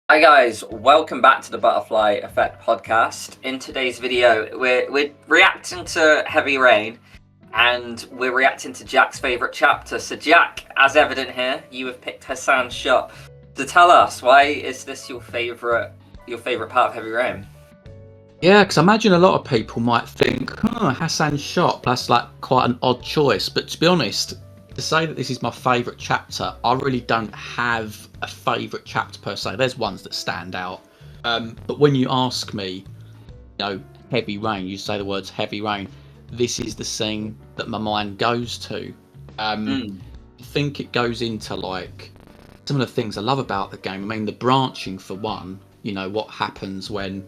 Hi guys, welcome back to the Butterfly Effect podcast. In today's video, we're reacting to Heavy Rain, and we're reacting to Jack's favourite chapter. So Jack, as evident here, you have picked Hassan's shop. To tell us, why is this your favourite part of Heavy Rain? Yeah, because I imagine a lot of people might think, Hassan's shop, that's like quite an odd choice. But to be honest, to say that this is my favourite chapter, I really don't have a favourite chapter per se. There's ones that stand out. But when you ask me, Heavy Rain, you say the words Heavy Rain, this is the scene that my mind goes to. I think it goes into like some of the things I love about the game. I mean, the branching for one, what happens when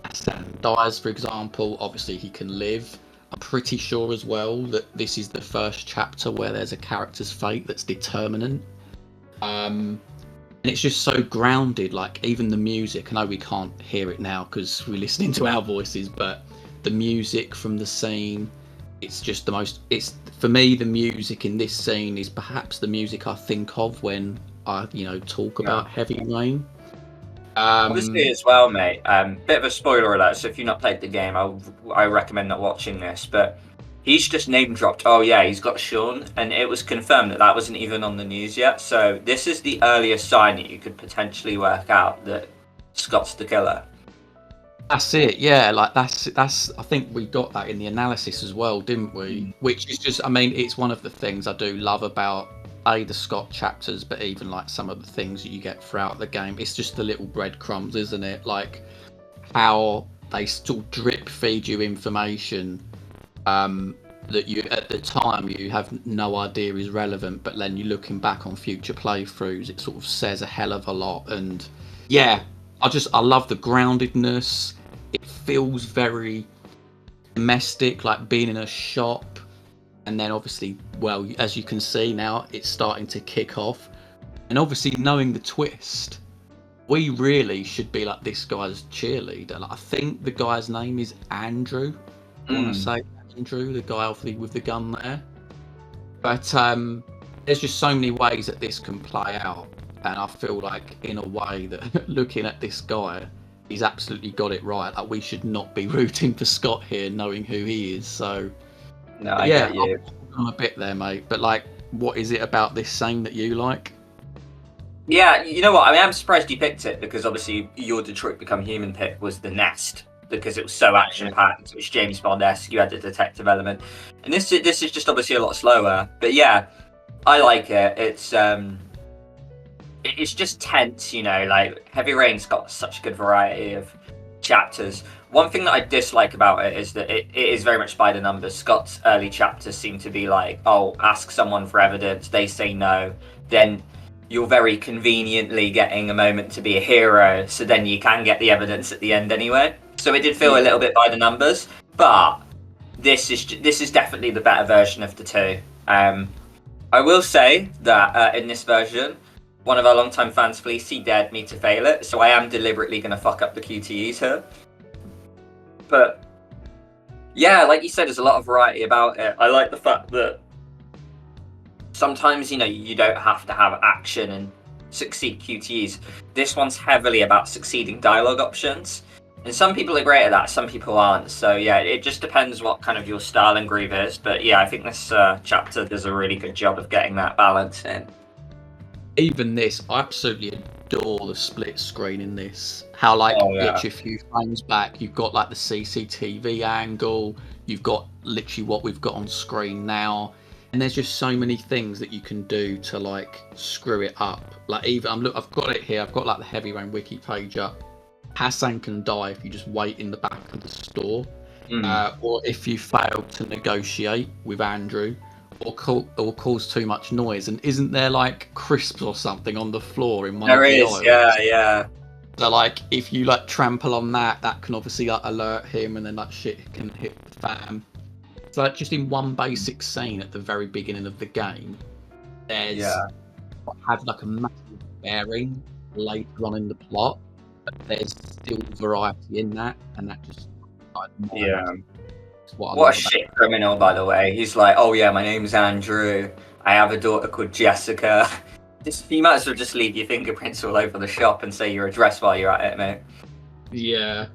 Hassan dies, for example. Obviously he can live. I'm pretty sure as well that this is the first chapter where there's a character's fate that's determinant. And it's just so grounded, like even the music. I know we can't hear it now because we're listening to our voices, but the music from the scene, it's just for me, the music in this scene is perhaps the music I think of when I talk about Heavy Rain. Obviously as well, mate, bit of a spoiler alert, so if you've not played the game, I recommend not watching this, but he's just name dropped, oh yeah, he's got Sean, and it was confirmed that wasn't even on the news yet, so this is the earliest sign that you could potentially work out that Scott's the killer. That's it, yeah. Like that's. I think we got that in the analysis as well, didn't we? Which is just, I mean, it's one of the things I do love about the Scott chapters, but even like some of the things that you get throughout the game. It's just the little breadcrumbs, isn't it? Like how they still drip feed you information that you at the time you have no idea is relevant, but then you're looking back on future playthroughs, it sort of says a hell of a lot. And yeah, I love the groundedness. It feels very domestic, like being in a shop. And then obviously, well, as you can see now, it's starting to kick off. And obviously, knowing the twist, we really should be like this guy's cheerleader. Like, I think the guy's name is Andrew. I want to say Andrew, the guy obviously with the gun there. But there's just so many ways that this can play out. And I feel like, in a way, that looking at this guy, he's absolutely got it right. Like, we should not be rooting for Scott here, knowing who he is. So, No, I get you. I'm a bit there, mate. But, like, what is it about this scene that you like? Yeah, you know what? I mean, I'm surprised you picked it because obviously your Detroit Become Human pick was The Nest because it was so action-packed. It was James Bond-esque. You had the detective element, and this is just obviously a lot slower. But yeah, I like it. It's just tense, like Heavy Rain's got such a good variety of chapters. One thing that I dislike about it is that it is very much by the numbers. Scott's early chapters seem to be like, oh, ask someone for evidence, they say no, then you're very conveniently getting a moment to be a hero, so then you can get the evidence at the end anyway. So it did feel a little bit by the numbers, but this is definitely the better version of the two. I will say that in this version, one of our longtime fans, Fleecy, dared me to fail it, so I am deliberately going to fuck up the QTEs here. But yeah, like you said, there's a lot of variety about it. I like the fact that sometimes, you don't have to have action and succeed QTEs. This one's heavily about succeeding dialogue options. And some people are great at that, some people aren't. So yeah, it just depends what kind of your style and groove is. But yeah, I think this chapter does a really good job of getting that balance in. Even this, I absolutely adore the split screen in this. How, like, literally a few frames back, you've got like the CCTV angle, you've got literally what we've got on screen now, and there's just so many things that you can do to like screw it up. Like, even I've got it here. I've got like the Heavy Rain wiki page up. Hassan can die if you just wait in the back of the store, or if you fail to negotiate with Andrew, or cause too much noise. And isn't there like crisps or something on the floor in one of the aisles? Yeah. So like if you like trample on that can obviously like alert him, and then like shit can hit the fan. So like just in one basic scene at the very beginning of the game, there's have like a massive bearing later on in the plot, but there's still variety in that, and that just What a shit criminal, by the way. He's like, oh yeah, my name's Andrew. I have a daughter called Jessica. You might as well just leave your fingerprints all over the shop and say your address while you're at it, mate. Yeah.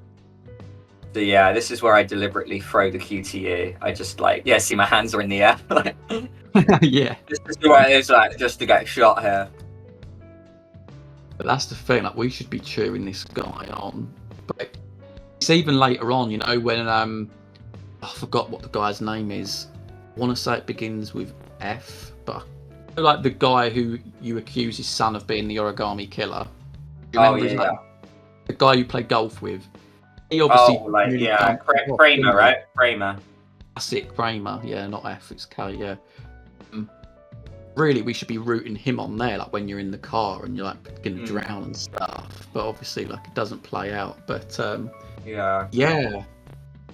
So yeah, this is where I deliberately throw the QTE. I just like, yeah, see my hands are in the air. Yeah. This is what it is like, just to get shot here. But that's the thing, like we should be cheering this guy on. But it's even later on, you know, when I forgot what the guy's name is. I want to say it begins with F, but like the guy who you accuse his son of being the origami killer. Do you remember his name? The guy you play golf with. He obviously. Oh, like really Kramer, right? Kramer. That's it, Kramer. Yeah, not F, it's K. Yeah. Really, we should be rooting him on there, like when you're in the car and you're like going to drown and stuff. But obviously, like it doesn't play out. But yeah.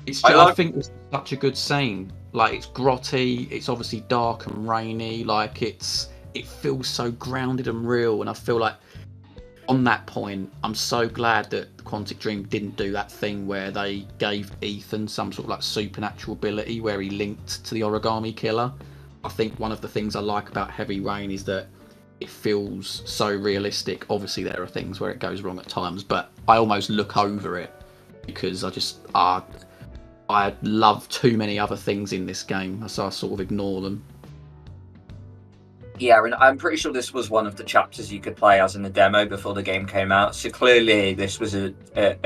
It's just, I think it's such a good scene. Like it's grotty, it's obviously dark and rainy. Like it feels so grounded and real. And I feel like on that point, I'm so glad that Quantic Dream didn't do that thing where they gave Ethan some sort of like supernatural ability where he linked to the origami killer. I think one of the things I like about Heavy Rain is that it feels so realistic. Obviously, there are things where it goes wrong at times, but I almost look over it because I love too many other things in this game, so I sort of ignore them. Yeah, and I'm pretty sure this was one of the chapters you could play as in the demo before the game came out. So clearly, this was a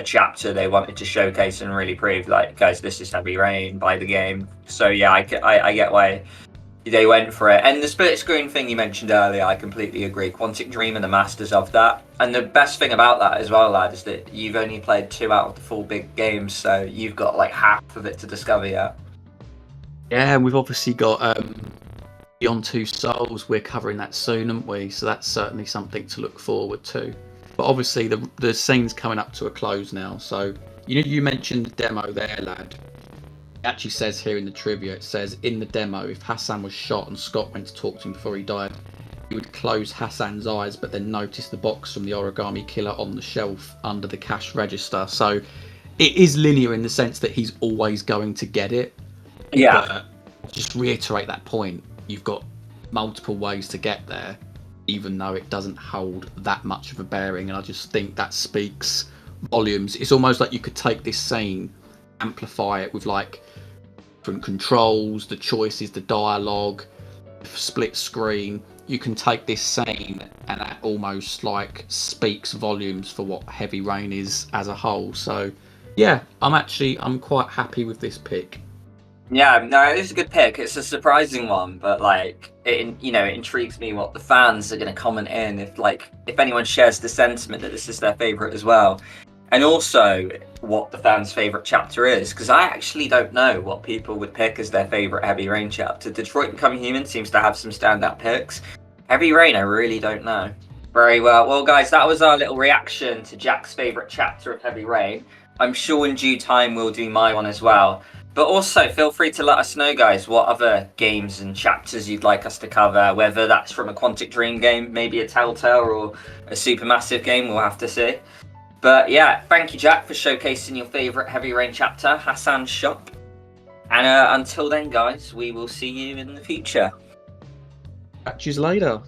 chapter they wanted to showcase and really prove, like, guys, this is Heavy Rain, buy the game. So yeah, I get why they went for it. And the split screen thing you mentioned earlier, I completely agree. Quantic Dream are the masters of that. And the best thing about that as well, lad, is that you've only played 2 out of the 4 big games, so you've got like half of it to discover yet. Yeah, and we've obviously got Beyond Two Souls. We're covering that soon, aren't we? So that's certainly something to look forward to. But obviously the scene's coming up to a close now. So you mentioned the demo there, lad. It actually says here in the trivia, it says in the demo, if Hassan was shot and Scott went to talk to him before he died, he would close Hassan's eyes but then notice the box from the origami killer on the shelf under the cash register. So it is linear in the sense that he's always going to get it. Yeah. But just reiterate that point, you've got multiple ways to get there, even though it doesn't hold that much of a bearing. And I just think that speaks volumes. It's almost like you could take this scene, amplify it with like different controls, the choices, the dialogue, split screen. You can take this scene and that almost like speaks volumes for what Heavy Rain is as a whole. So yeah, I'm quite happy with this pick. Yeah, no, it's a good pick. It's a surprising one, but like it intrigues me what the fans are going to comment in if anyone shares the sentiment that this is their favorite as well. And also what the fans' favourite chapter is, because I actually don't know what people would pick as their favourite Heavy Rain chapter. Detroit Become Human seems to have some standout picks. Heavy Rain, I really don't know. Very well. Well, guys, that was our little reaction to Jack's favourite chapter of Heavy Rain. I'm sure in due time we'll do my one as well. But also, feel free to let us know, guys, what other games and chapters you'd like us to cover, whether that's from a Quantic Dream game, maybe a Telltale, or a Supermassive game, we'll have to see. But yeah, thank you, Jack, for showcasing your favourite Heavy Rain chapter, Hassan's Shop. And until then, guys, we will see you in the future. Catch you later.